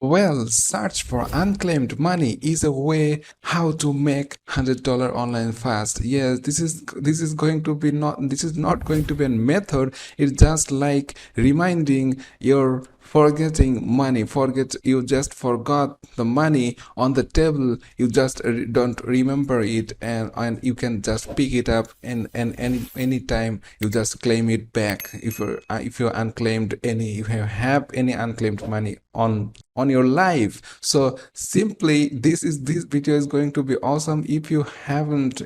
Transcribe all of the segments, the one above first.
Well, search for unclaimed money is a way how to make $100 online fast. Yes, this is going to be not this is not going to be a method. It's just like reminding your forgetting money. Forget you just forgot the money on the table. You just don't remember it, and you can just pick it up and any time you just claim it back if you unclaimed any if you have any unclaimed money on your life. So simply this video is going to be awesome. If you haven't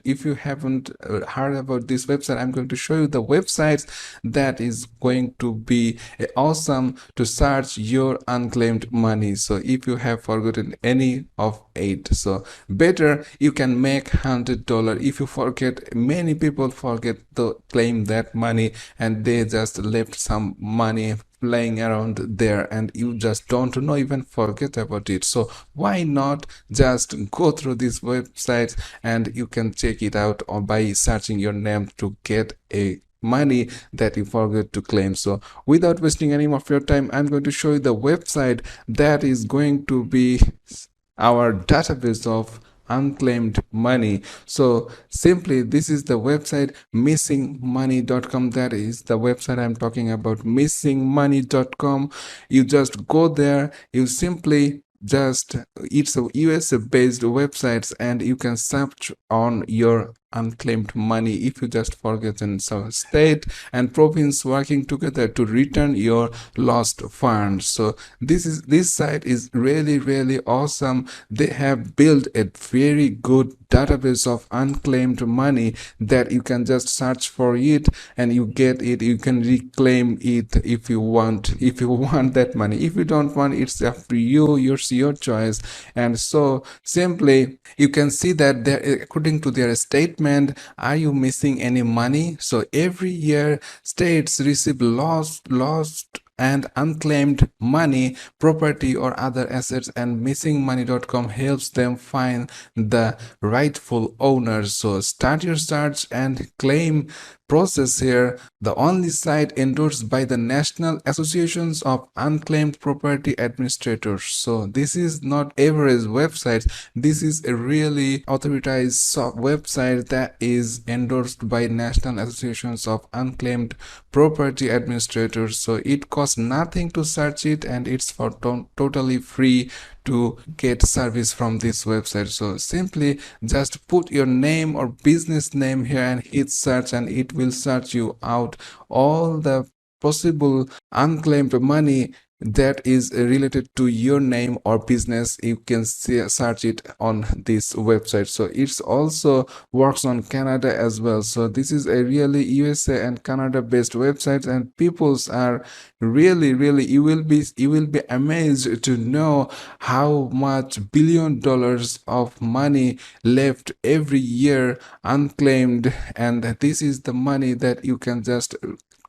heard about this website, I'm going to show you the websites that is going to be awesome to search your unclaimed money. So if you have forgotten any of it, so better you can make $100. If you forget, many people forget to claim that money and they just left some money lying around there and you just don't know, even forget about it. So why not just go through these websites and you can check it out or by searching your name to get a money that you forgot to claim. So without wasting any more of your time, I'm going to show you the website that is going to be our database of unclaimed money. So simply this is the website missingmoney.com. that is the website I'm talking about, missingmoney.com. You just go there, you simply just it's a US based websites and you can search on your unclaimed money if you just forgotten. So state and province working together to return your lost funds. So this site is really awesome. They have built a very good database of unclaimed money that you can just search for it and you get it. You can reclaim it if you want that money. If you don't want, it's up to you. Your choice. And so simply you can see that according to their statement, are you missing any money? So every year states receive lost and unclaimed money, property or other assets, and missingmoney.com helps them find the rightful owners. So start your search and claim process here. The only site endorsed by the National Associations of Unclaimed Property Administrators. So this is not average website. This is a really authorized website that is endorsed by National Associations of Unclaimed Property Administrators. So it costs nothing to search it and it's for totally free to get service from this website. So simply just put your name or business name here and hit search and it will search you out all the possible unclaimed money that is related to your name or business. You can search it on this website. So it's also works on Canada as well. So this is a really USA and Canada based website and peoples are really you will be amazed to know how much $1 billion of money left every year unclaimed, and this is the money that you can just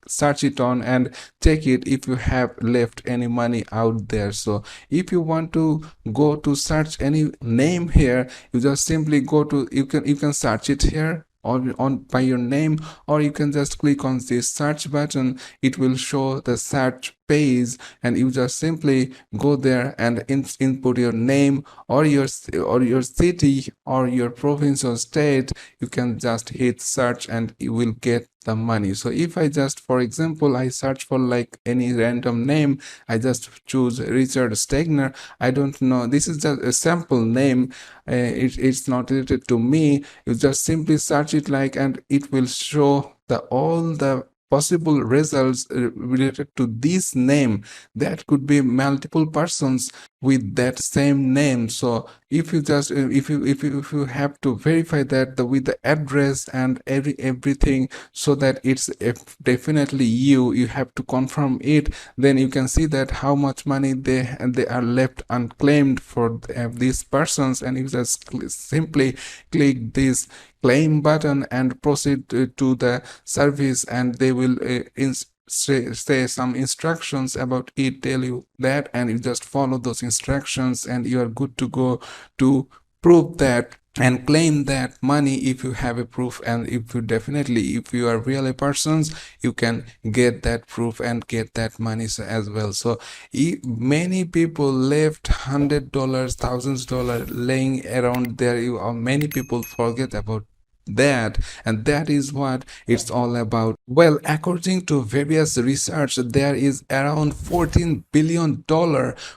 search it on and take it if you have left any money out there. So if you want to go to search any name here, you just simply go to you can search it here on by your name, or you can just click on this search button. It will show the search page and you just simply go there and input your name or your city or your province or state. You can just hit search and you will get the money. So if I just, for example, I search for like any random name, I just choose Richard Stegner. I don't know, this is just a sample name. It's not related to me. You just simply search it like and it will show all the possible results related to this name. That could be multiple persons with that same name. So if you just if you have to verify that with the address and everything, so that it's definitely you have to confirm it, then you can see that how much money they are left unclaimed for these persons, and you just simply click this claim button and proceed to the service, and they will say some instructions about it, tell you that, and you just follow those instructions and you are good to go to prove that and claim that money if you have a proof. And if you definitely, if you are really persons, you can get that proof and get that money as well. So many people left $100, thousands dollar laying around there. Many people forget about that, and that is what it's all about. Well, according to various research, there is around $14 billion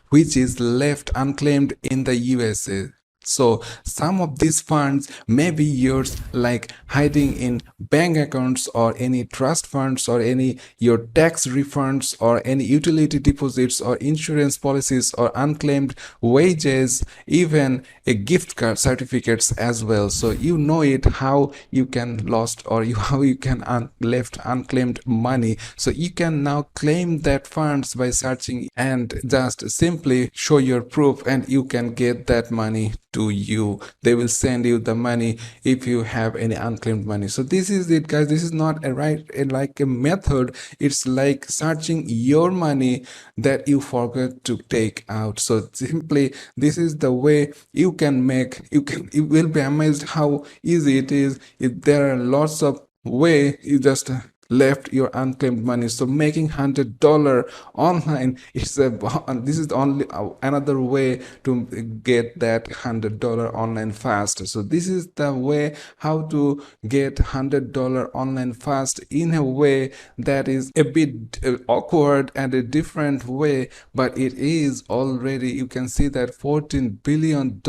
which is left unclaimed in the USA. So some of these funds may be yours, like hiding in bank accounts or any trust funds or any your tax refunds or any utility deposits or insurance policies or unclaimed wages, even a gift card certificates as well. So you know it how you can lost, or how you can left unclaimed money. So you can now claim that funds by searching and just simply show your proof, and you can get that money to you. They will send you the money if you have any unclaimed money. So this is it, guys. This is not like a method. It's like searching your money that you forgot to take out. So simply this is the way you can make, you will be amazed how easy it is. There are lots of way you just left your unclaimed money. So making $100 online is this is only another way to get that $100 online fast. So this is the way how to get $100 online fast in a way that is a bit awkward and a different way, but it is already, you can see that $14 billion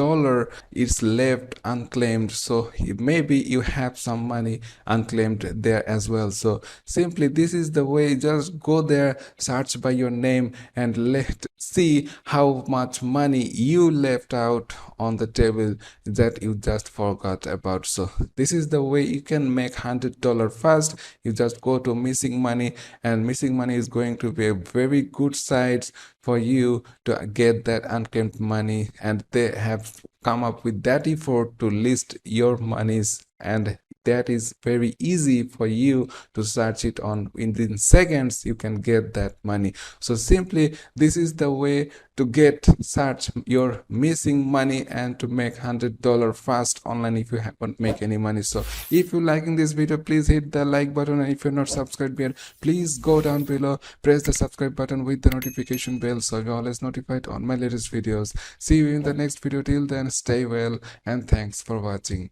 is left unclaimed. So maybe you have some money unclaimed there as well. So simply this is the way. Just go there, search by your name, and let see how much money you left out on the table that you just forgot about. So this is the way you can make $100 fast. You just go to Missing Money, and Missing Money is going to be a very good site for you to get that unclaimed money, and they have come up with that effort to list your monies, and that is very easy for you to search it on. Within seconds you can get that money. So simply this is the way to get search your missing money and to make $100 fast online if you haven't make any money. So if you're liking this video, please hit the like button, and if you're not subscribed yet, please go down below, press the subscribe button with the notification bell so you're always notified on my latest videos. See you in the next video. Till then, stay well and thanks for watching.